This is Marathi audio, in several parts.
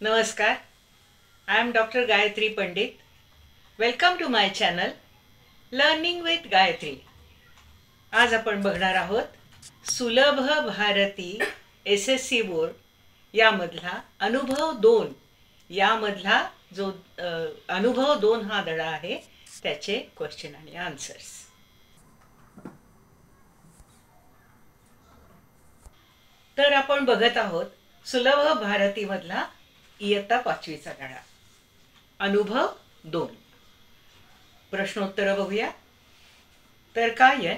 नमस्कार. I am doctor Gayatri Pandit. Welcome to my channel learning with Gayatri. आज आपण बघणार आहोत सुलभ भारती SSC बोर्ड यामधला अनुभव 2 यामधला जो अनुभव 2 हा धडा आहे त्याचे क्वेश्चन आणि आन्सर्स. तर आपण बघत आहोत सुलभ भारतीमधला इयत्ता 5वीचा धडा अनुभव 2. प्रश्नोत्तर बघूया. तर काय आहे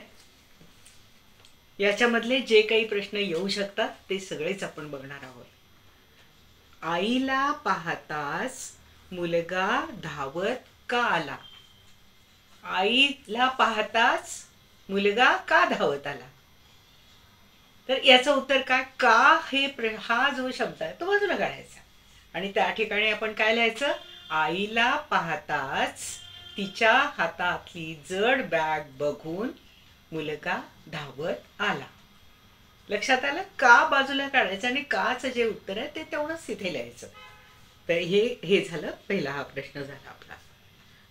याच्यामधले जे काही प्रश्न येऊ शकतात ते सगळेच आपण बघणार आहोत. आईला पाहताच मुलगा धावत का आला? आईला पाहताच मुलगा का धावत आला? तर याचं उत्तर काय? का हा जो शब्द आहे तो बाजूला काढायचा आणि त्या ठिकाणी आपण काय लिहायचं? आईला पाहताच तिच्या हातातली जड बॅग बघून मुलगा धावत आला. लक्षात आलं? का बाजूला काढायचं आणि काचं जे उत्तर आहे ते तेवढंच तिथे लिहायचं. तर हे झालं, पहिला हा प्रश्न झाला आपला.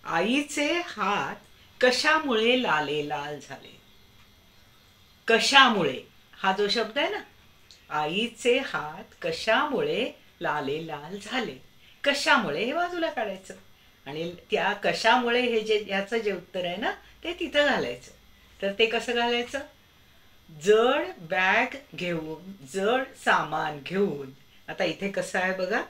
आईचे हात कशामुळे लाल झाले? कशामुळे हा जो शब्द आहे ना, आईचे हात कशामुळे लाल झाले? कशामुळे हे बाजूला काढायचं आणि त्या कशामुळे हे जे याचं जे उत्तर आहे ना ते तिथं घालायचं. तर ते कसं घालायचं? जड बॅग घेऊन, जड सामान घेऊन. आता इथे कसं आहे बघा,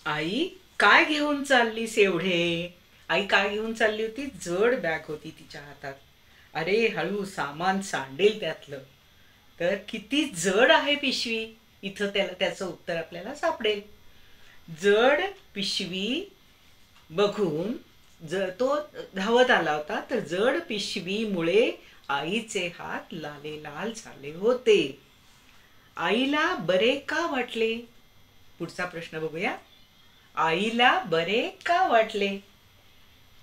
आई काय घेऊन चाललीस एवढे? आई काय घेऊन चालली होती? जड बॅग होती तिच्या हातात. अरे हळू, सामान सांडेल त्यातलं. तर किती जड आहे पिशवी, इथं त्याचं उत्तर आपल्याला सापडेल. जड पिशवी बघून तो धावत आला होता, तर जड पिशवीमुळे आईचे हात लाल झाले होते. आईला बरे का वाटले? पुढचा प्रश्न बघूया. आईला बरे का वाटले?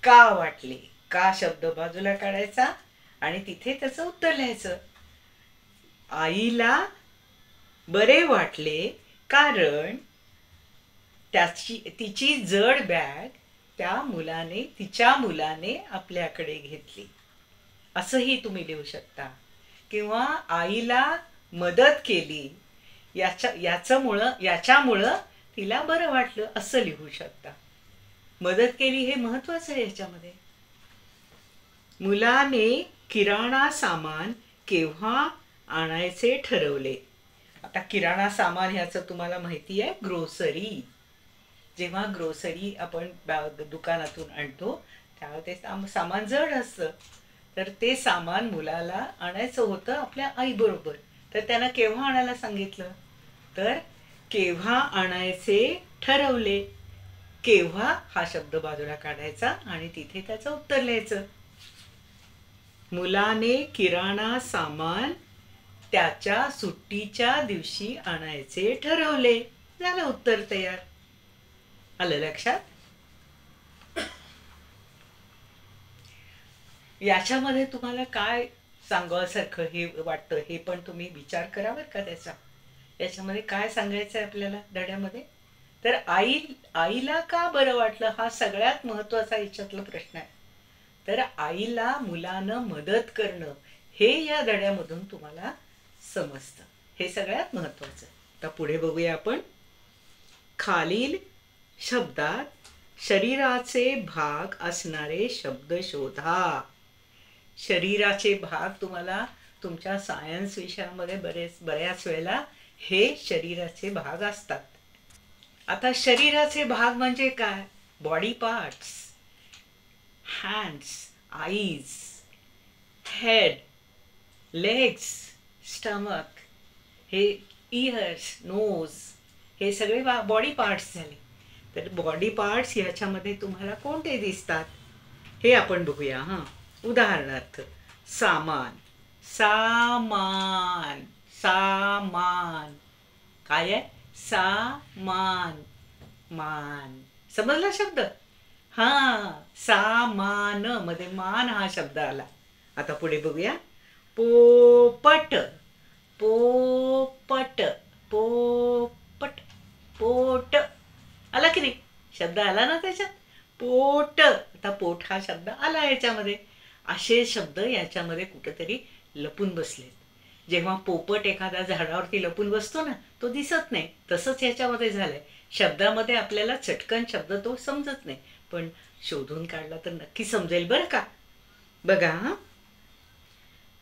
का वाटले? का शब्द बाजूला काढायचा आणि तिथे त्याचं उत्तर लिहायचं. आईला बरे वाटले कारण तिची जड बॅग तिच्या मुलाने आपल्याकडे घेतली, असंही तुम्ही लिहू शकता. किंवा आईला मदत केली याच्यामुळं तिला बरं वाटलं, असं लिहू शकता. मदत केली हे महत्वाचं आहे याच्यामध्ये. मुलाने किराणा सामान केव्हा आणायचे ठरवले? आता किराणा सामान ह्याचं तुम्हाला माहिती आहे, ग्रोसरी. जेव्हा ग्रोसरी आपण दुकानातून आणतो त्यावेळेस ते सामान जड असतं, तर ते सामान मुलाला आणायचं होतं आपल्या आईबरोबर. तर त्यानं केव्हा आणायला सांगितलं? तर केव्हा आणायचे ठरवले. केव्हा हा शब्द बाजूला काढायचा आणि तिथे त्याचं उत्तर लिहायचं. मुलाने किराणा सामान त्याच्या सुट्टीच्या दिवशी आणायचे ठरवले. झालं उत्तर तयार. आलं लक्षात? याच्यामध्ये तुम्हाला काय सांगायसारखं हे वाटतं हे पण तुम्ही विचार करा बरं का त्याचा. याच्यामध्ये काय सांगायचं आहे आपल्याला धड्यामध्ये? तर आईला का बरं वाटलं हा सगळ्यात महत्वाचा याच्यातला प्रश्न आहे. तर आईला मुलानं मदत करणं हे या धड्यामधून तुम्हाला समजतं, हे सगळ्यात महत्वाचं. आता पुढे बघूया आपण. खालील शब्दात शरीराचे भाग असणारे शब्द शोधा. शरीराचे भाग तुम्हाला तुमच्या सायन्स विषयामध्ये बऱ्याच वेळेला हे शरीराचे भाग असतात. आता शरीराचे भाग म्हणजे काय? Body parts, hands, eyes, head, legs, stomach, हे इयर्स, नोज, हे सगळे बॉडी पार्ट्स झाले. तर बॉडी पार्ट्स ह्याच्यामध्ये तुम्हाला कोणते दिसतात हे आपण बघूया. उदाहरणार्थ सामान. सामान, सामान काय आहे? सामान, मान. समजला शब्द? सामान मध्ये मान हा शब्द आला. आता पुढे बघूया. पोपट. पोपट पोपट, पोट. आला की नाही? शब्द आला ना त्याच्यात? पोट. आता पोट हा शब्द आला याच्यामध्ये. असे शब्द याच्यामध्ये कुठेतरी लपून बसलेत. जेव्हा पोपट एखाद्या झाडावरती लपून बसतो ना, तो दिसत नाही. तसंच याच्यामध्ये झालंय. शब्दामध्ये आपल्याला चटकन शब्द तो समजत नाही, पण शोधून काढला तर नक्की समजेल बरं का. बघा,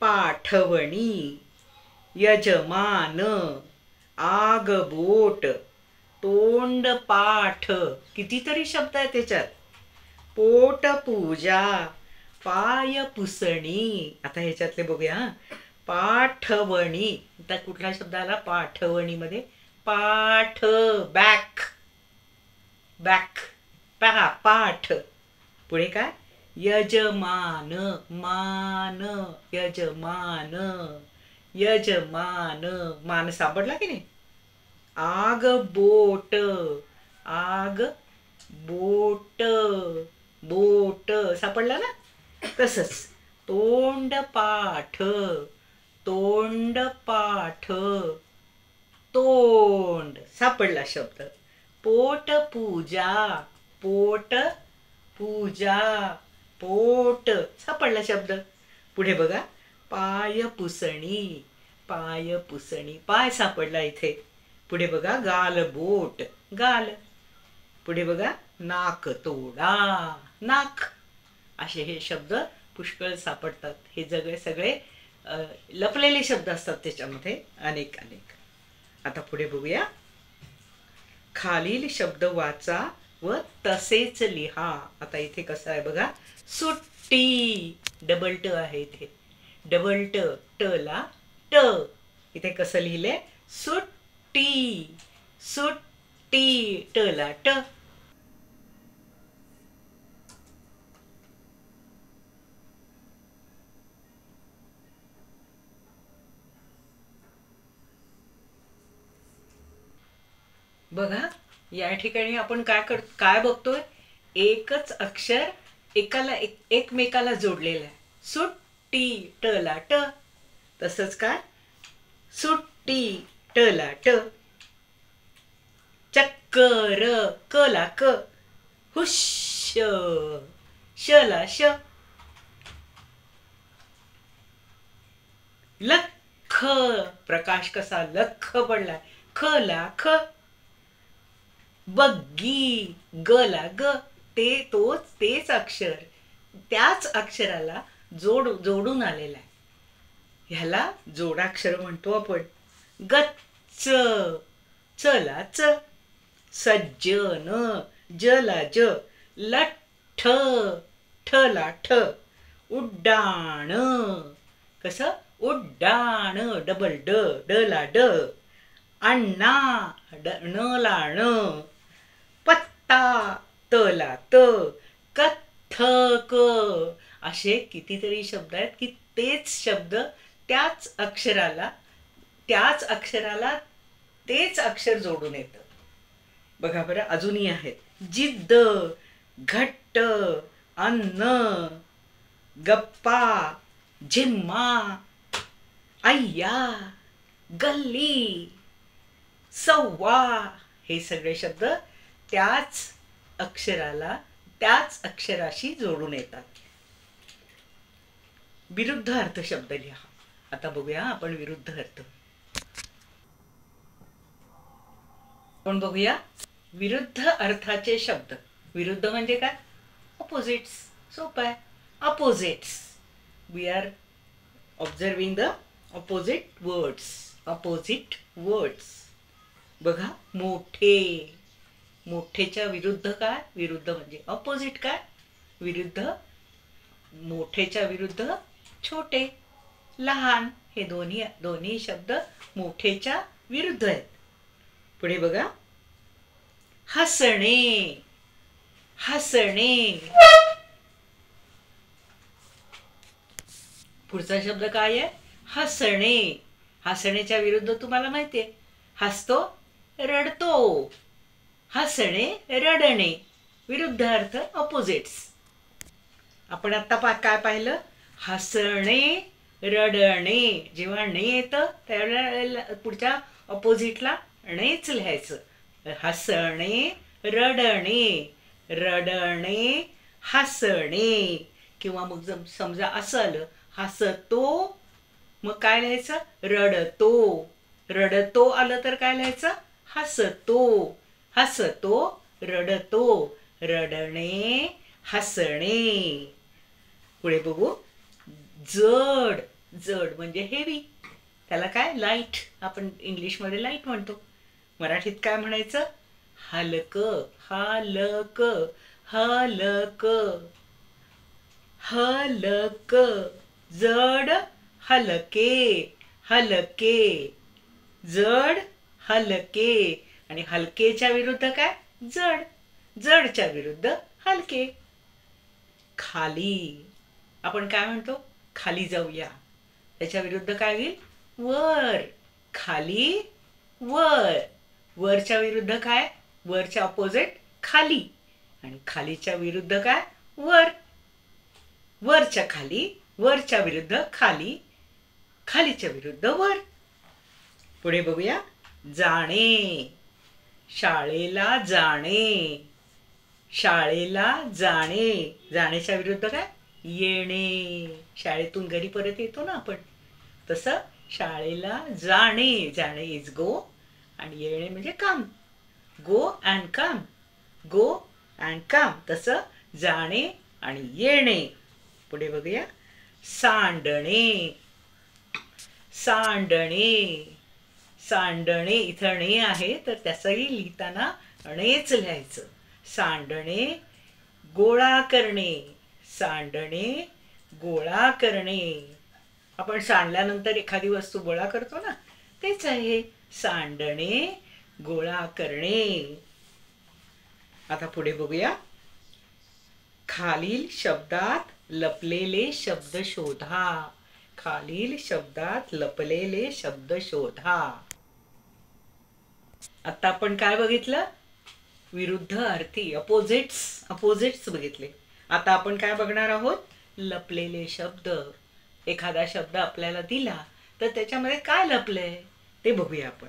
पाठवणी, यजमान, आगबोट, तोंड पाठ. कितीतरी शब्द आहेत त्याच्यात. पोट पूजा, पाय पुसणी. आता ह्याच्यातले बघूया. पाठवणी. आता कुठला शब्द आला पाठवणीमध्ये? पाठ, बॅक, बॅक, पाठ. पुढे काय? यजमान, मान, यजमान, यजमान. मान सापडला की नाही? आग बोट, आग बोट, बोट सापडला ना? तसंच तोंड पाठ, तोंड पाठ, तोंड सापडला शब्द. पोट पूजा, पोट पूजा, पोट सापडला शब्द. पुढे बघा, पाय पुसणी, पाय पुसणी, पाय सापडला इथे. पुढे बघा, गाल बोट, गाल. पुढे बघा, नाक तोडा, नाक. असे हे शब्द पुष्कळ सापडतात. हे सगळे लपलेले शब्द असतात त्याच्यामध्ये, अनेक अनेक. आता पुढे बघूया. खालील शब्द वाचा व तसेच लिहा. आता इथे कसं आहे बघा. सुट्टी, डबल ट आहे इथे. डबल ट, ट ला ट. इथे कसं लिहिले? सुट्टी, सुट्टी, ट ला ट. बघा, या ठिकाणी आपण काय बघतोय? एकच अक्षर एकमेकाला जोडलेलं आहे. सुट्टी, ट ला ट. तसंच काय? सुट्टी, ट ला ट. चक्कर, क ला क. हुश, श ला श. लख, प्रकाश कसा लख पडलाय. ख ला ख. बग्गी, ग ला ग. तेच अक्षर त्याच अक्षराला जोडून आलेला आहे. ह्याला जोडाक्षर म्हणतो आपण. गच्च, च ला च. सज्जन, ज ला ज. लठ्ठ, ठ ला ठ. उड्डाण, कसं? उड्डाण, डबल ड, ड ला ड. अण्णा, न ला ण. पत्ता, त ला त. कथ्थक. असे कितीतरी शब्द आहेत की तेच शब्द त्याच अक्षराला तेच अक्षर जोडून येतं. बघा बरं, अजूनही आहेत. जिद्द, घट्ट, अन्न, गप्पा, झिम्मा, अय्या, गल्ली, सव्वा. हे सगळे शब्द त्याच अक्षराशी जोडून येतात. विरुद्ध अर्थ शब्द लिहा. आता बघूया आपण विरुद्ध अर्थ. आपण बघूया विरुद्ध अर्थाचे शब्द. विरुद्ध म्हणजे काय? ऑपोजिट्स. सोपं आहे. Opposites. We are observing the opposite words. Opposite words. बघा, मोठे. मोठेच्या विरुद्ध काय? विरुद्ध म्हणजे ऑपोजिट काय? विरुद्ध. मोठेच्या विरुद्ध छोटे, लहान. हे दोन्ही शब्द मोठेच्या विरुद्ध आहेत. पुढे बघा, हसणे, हसणे. पुढचा शब्द काय आहे? हसणे. हसण्याच्या विरुद्ध तुम्हाला माहितीये. हसतो, रडतो. हसणे, रडणे. विरुद्ध अर्थ, ऑपोजिट्स. आपण आता काय पाहिलं? हसणे, रडणे. जेव्हा ने येतं त्यावेळेला पुढच्या अपोजिटला णेच लिहायचं. हसणे, रडणे, रडणे, हसणे. किंवा मग जर समजा असं आलं हसतो, मग काय लिहायचं? रडतो. रडतो आलं तर काय लिहायचं? हसतो. हसतो, रडतो, रडणे, हसणे. पुढे बघू. जड. जड म्हणजे हेवी. त्याला काय? लाईट. आपण इंग्लिशमध्ये लाईट म्हणतो. मराठीत काय म्हणायचं? हलकं. हलक. हलक. हलक. जड, हलके. हलके. जड, हलके. आणि हलकेच्या विरुद्ध काय? जड. जडच्या विरुद्ध हलके. खाली. आपण काय म्हणतो? खाली जाऊया. त्याच्या विरुद्ध काय होईल? वर. खाली, वर. वरच्या विरुद्ध काय? वरच्या अपोजिट खाली. आणि खालीच्या विरुद्ध काय? वर. वरच्या खाली, वरच्या विरुद्ध खाली, खालीच्या विरुद्ध वर. पुढे बघूया. जाणे. शाळेला जाणे. शाळेला जाणे. जाण्याच्या विरुद्ध काय? येणे. शाळेतून घरी परत येतो ना आपण, तसं शाळेला जाणे. जाणे इज गो आणि येणे म्हणजे काम. Go and come. Go and come. तसं जाणे आणि येणे. पुढे बघूया. सांडणे. सांडणे. सांडणे. इथं णे आहे तर त्याचंही लिहिताना णेच लिहायचं. सांडणे. गोळा करणे. सांडणे, गोळा करणे. आपण सांडल्यानंतर एखादी वस्तू गोळा करतो ना, तेच आहे सांडणे, गोळा करणे. आता पुढे बघूया. खालील शब्दात लपलेले शब्द शोधा. खालील शब्दात लपलेले शब्द शोधा. आता आपण काय बघितलं? विरुद्ध अर्थी, अपोजिट्स बघितले. आता आपण काय बघणार आहोत? लपलेले शब्द. एखादा शब्द आपल्याला दिला तर त्याच्यामध्ये काय लपलंय ते बघूया आपण.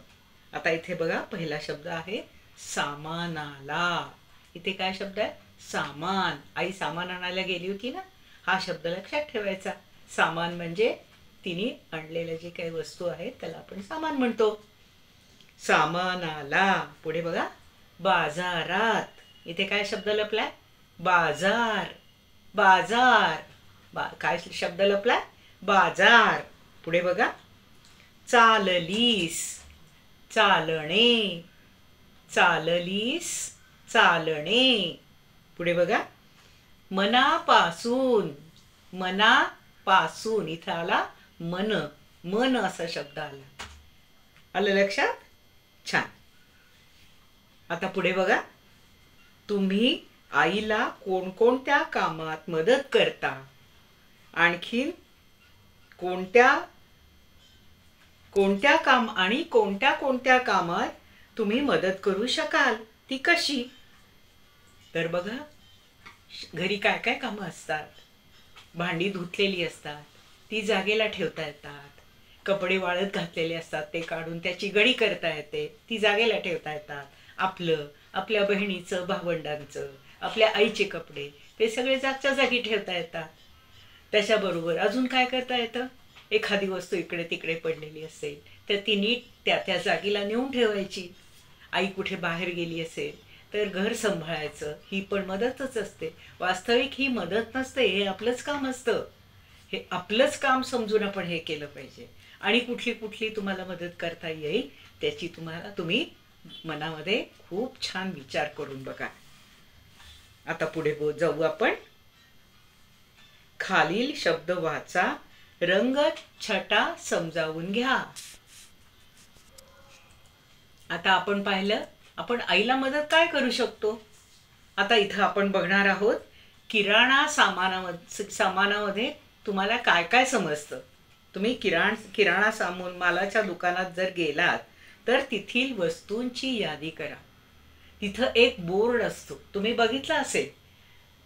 आता इथे बघा, पहिला शब्द आहे सामानाला. इथे काय शब्द आहे? सामान. आई सामान आणायला गेली होती ना, हा शब्द लक्षात ठेवायचा. सामान म्हणजे तिने आणलेल्या जे काही वस्तू आहेत त्याला आपण सामान म्हणतो. सामानाला. पुढे बघा. बाजारात. इथे काय शब्द लपलाय? बाजार. बाजार. काय शब्द लपलाय? बाजार. पुढे बघा. चाललीस. चालणे. चाललीस, चालणे. पुढे बघा. मनापासून. मनापासून. इथं आला मन. मन असा शब्द आला. आलं लक्षात? छान. आता पुढे बघा. तुम्ही आईला कोणकोणत्या कामात मदत करता? आणखीन कोणत्या कोणत्या कामात तुम्ही मदत करू शकाल? ती कशी? तर बघा, घरी काय काय कामं असतात. भांडी धुतलेली असतात, ती जागेला ठेवता येतात. कपडे वाळत घातलेले असतात, ते काढून त्याची गडी करता येते, ती जागेला ठेवता येतात. आपल्या बहिणीचं, भावंडांचं, आपल्या आईचे कपडे, ते सगळे जागच्या जागी ठेवता येतात. त्याच्याबरोबर अजून काय करता येतं? एखादी वस्तू इकडे तिकडे पडलेली असेल तर ती नीट त्या जागेला नेऊन ठेवायची. आई कुठे बाहेर गेली असेल तर घर सांभाळायचं, ही पण मदतच असते. वास्तविक ही मदत नसते, हे आपलंच काम असतं. हे आपलंच काम समजून आपण हे केलं पाहिजे. आणि कुठली कुठली तुम्हाला मदत करता येईल त्याची तुम्ही मनामध्ये खूप छान विचार करून बघा. आता पुढे जाऊ आपण. खालील शब्द वाचा, रंग छटा समजावून घ्या. आता आपण पाहिलं आपण आईला मदत काय करू शकतो. आता इथं आपण बघणार आहोत किराणा सामानामध्ये तुम्हाला काय काय समजतं. तुम्ही किराणा सामान मालाच्या दुकानात जर गेलात तर तिथील वस्तूंची यादी करा. तिथं एक बोर्ड असतो, तुम्ही बघितला असेल.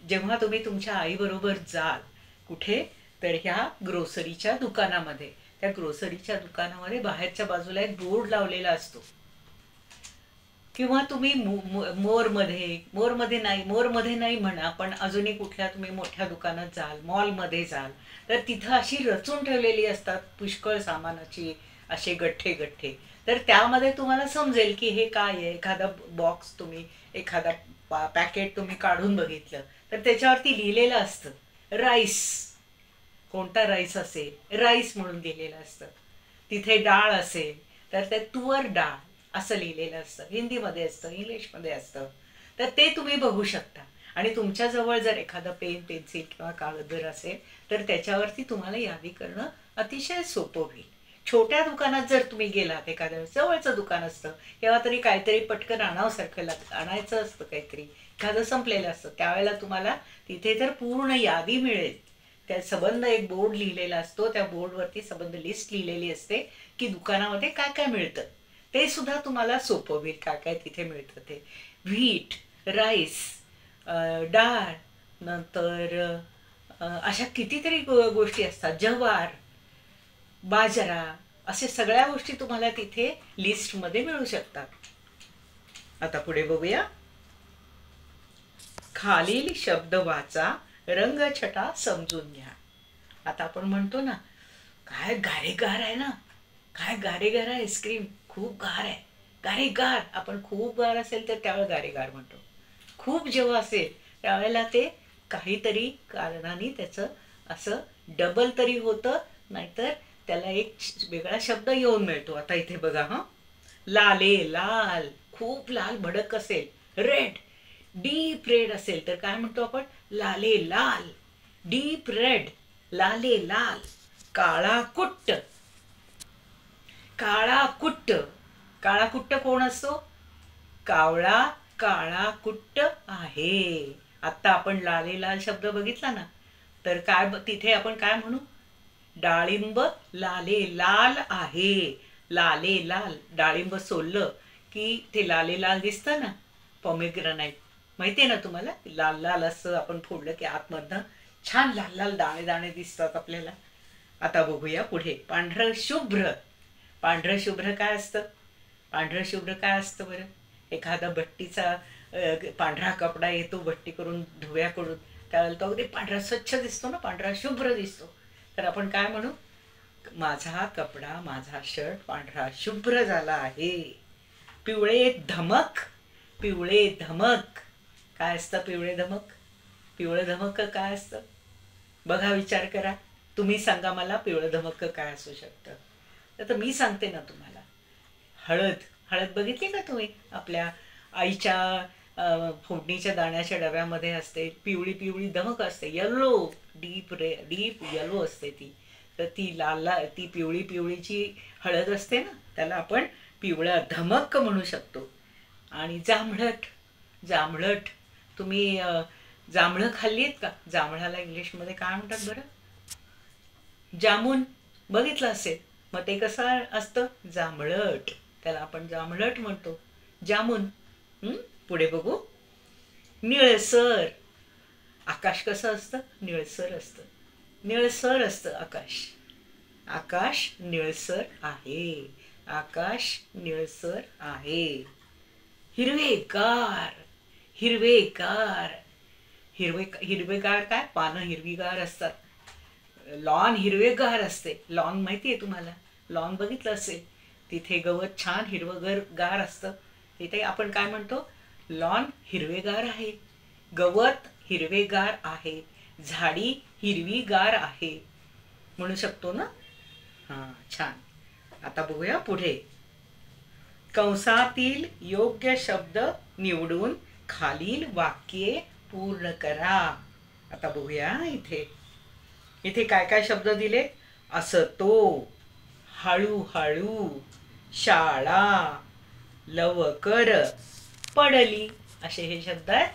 जेव्हा तुम्ही तुमच्या आईबरोबर जाल कुठे तर ह्या ग्रोसरीच्या दुकानामध्ये, त्या ग्रोसरीच्या दुकानामध्ये बाहेरच्या बाजूला एक बोर्ड लावलेला असतो. किंवा तुम्ही मोरमध्ये नाही म्हणा, पण अजूनही कुठल्या तुम्ही मोठ्या दुकानात जाल, मॉलमध्ये जाल, तर तिथं अशी रचून ठेवलेली असतात पुष्कळ सामानाची असे गठ्ठे. तर त्यामध्ये तुम्हाला समजेल की हे काय आहे. एखादा बॉक्स तुम्ही, एखादा पॅकेट तुम्ही काढून बघितलं तर त्याच्यावरती लिहिलेलं असतं राईस. कोणता राईस असेल, राईस म्हणून लिहिलेलं असतं. तिथे डाळ असेल तर ते तुवर डाळ असं लिहिलेलं असतं. हिंदीमध्ये असतं, इंग्लिशमध्ये असतं. तर ते तुम्ही बघू शकता. आणि तुमच्याजवळ जर एखादं पेन, पेन्सिल किंवा कागद जर असेल तर त्याच्यावरती तुम्हाला यादी करणं अतिशय सोपं होईल. छोट्या दुकानात जर तुम्ही गेलात, एखाद्या जवळचं दुकान असतं, केव्हा तरी काहीतरी पटकन आणायचं असतं, काहीतरी एखादं संपलेलं असतं, त्यावेळेला तुम्हाला तिथे तर पूर्ण यादी मिळेल. त्या संबंध एक बोर्ड लिहिलेला असतो. त्या बोर्डवरती संबंध लिस्ट लिहिलेली असते की दुकानामध्ये काय काय मिळतं. ते सुद्धा तुम्हाला सोपं होईल काय काय तिथे मिळतं ते. व्हीट, राईस, डाळ, नंतर अशा कितीतरी गोष्टी असतात. ज्वार, बाजरा, असे सगळ्या गोष्टी तुम्हाला तिथे लिस्टमध्ये मिळू शकतात. आता पुढे बघूया. खालील शब्द वाचा, रंगछटा समजून घ्या. आता आपण म्हणतो ना, काय गारेगार आहे ना, काय गारेगार आहे आईस्क्रीम, खूप गार आहे, गारेगार. आपण खूप गार असेल तर त्यावेळेला गारेगार म्हणतो. खूप जेव्हा असेल त्यावेळेला ते काहीतरी कारणाने त्याचं असं डबल तरी होतं, नाहीतर त्याला एक वेगळा शब्द येऊन मिळतो. आता इथे बघा, लाले, लाल, खूप लाल भडक असेल, रेड, डीप रेड असेल तर काय म्हणतो आपण, लाले लाल. डीप रेड, लाले लाल. काळा कुट्ट, काळा कुट्ट. काळा कुट्ट कोण असतो, कावळा काळा कुट्ट आहे. आता आपण लाले लाल शब्द बघितला ना, तर काय तिथे आपण काय म्हणू, डाळिंब लाले लाल आहे. लाले लाल, डाळिंब सोललं की ते लाले लाल दिसतं ना, पॉमेग्रेनेट माहितीये ना तुम्हाला, लाल लाल असं आपण फोडलं की आतमधनं छान लाल लाल दाणे दाणे दिसतात आपल्याला. आता बघूया पुढे. पांढरं शुभ्र. पांढरं शुभ्र काय असतं, पांढरं शुभ्र काय असतं बरं. एखादा भट्टीचा पांढरा कपडा येतो भट्टी करून, धुव्या करून, त्यावेळेला तो अगदी पांढरा स्वच्छ दिसतो ना, पांढरा शुभ्र दिसतो. तर आपण काय म्हणू, माझा कपडा, माझा शर्ट पांढरा शुभ्र झाला आहे. पिवळे धमक. पिवळे धमक काय असतं, पिवळे धमक. पिवळं धमक काय असतं बघा, विचार करा. तुम्ही सांगा मला पिवळं धमक काय असू शकतं. तर मी सांगते ना तुम्हाला, हळद. हळद बघितली का तुम्ही, आपल्या आईच्या फोडणीच्या दाण्याच्या डब्यामध्ये असते, पिवळी पिवळी धमक असते, येलो, डीप येलो असते ती. तर ती ती पिवळी पिवळीची हळद असते ना, त्याला आपण पिवळा धमक म्हणू शकतो. आणि जांभळट. जांभळट, तुम्ही जांभळं खाल्ली आहेत का, जांभळाला इंग्लिशमध्ये काय म्हणतात बरं, जामून. बघितलं असेल, मग ते कसं असतं, जांभळट. त्याला आपण जांभळट म्हणतो, जामून. पुढे बघू. निळसर. आकाश कसं असतं, निळसर असतं. निळसर असतं आकाश. आकाश निळसर आहे. आकाश निळसर आहे. हिरवेगार. हिरवेगार. हिरवेगार काय, पानं हिरवीगार असतात. लॉन हिरवेगार असते. लॉन माहिती आहे तुम्हाला, लॉन बघितलं असेल, तिथे गवत छान हिरवगार असतं. तिथे आपण काय म्हणतो, लॉन हिरवेगार आहे, गवत हिरवेगार आहे, झाडी हिरवीगार आहे म्हणू शकतो ना. हां, छान. आता बघूया पुढे. कंसातील योग्य शब्द निवडून खालील वाक्ये पूर्ण करा. आता बघूया इथे. इथे काय काय शब्द दिले, असतो, हळूहळू, शाळा, लवकर, पडली, असे हे शब्द आहेत.